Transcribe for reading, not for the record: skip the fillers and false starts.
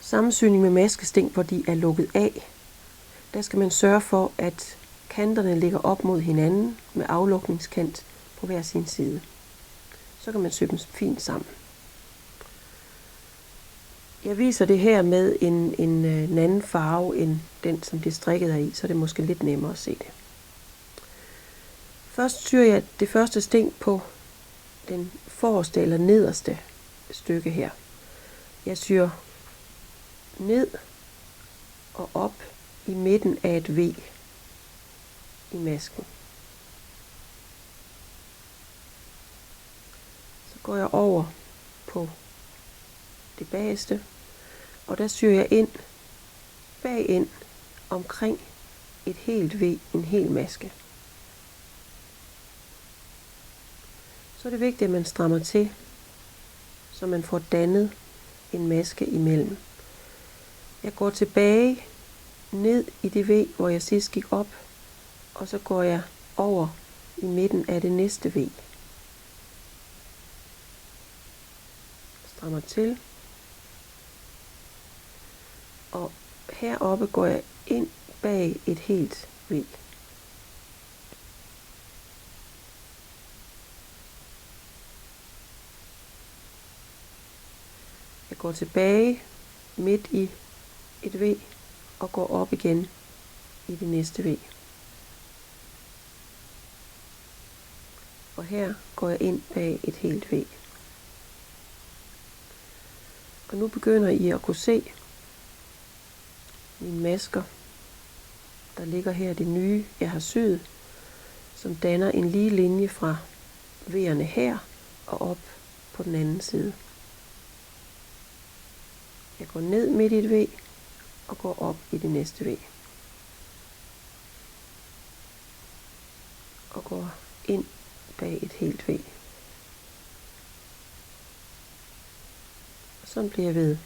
Sammensyning med maskesting, hvor de er lukket af, der skal man sørge for, at kanterne ligger op mod hinanden med aflukningskant på hver sin side. Så kan man sy dem fint sammen. Jeg viser det her med en anden farve end den, som det strikket er i, så det er måske lidt nemmere at se det. Først syr jeg det første sting på den forreste eller nederste stykke her. Jeg syr ned og op i midten af et V i masken. Så går jeg over på det bagerste, og der syr jeg ind bag omkring et helt V, en hel maske. Så er det vigtigt, at man strammer til, så man får dannet en maske imellem. Jeg går tilbage ned i det V, hvor jeg sidst gik op, og så går jeg over i midten af det næste V. Strammer til. Og heroppe går jeg ind bag et helt V. Jeg går tilbage midt i et V og går op igen i det næste V. Og her går jeg ind bag et helt V. Og nu begynder I at kunne se mine masker, der ligger her, det nye jeg har syet, som danner en lige linje fra V'erne her og op på den anden side. Jeg går ned midt i et V og går op i det næste V. Og går ind bag et helt V. Og sådan bliver jeg ved.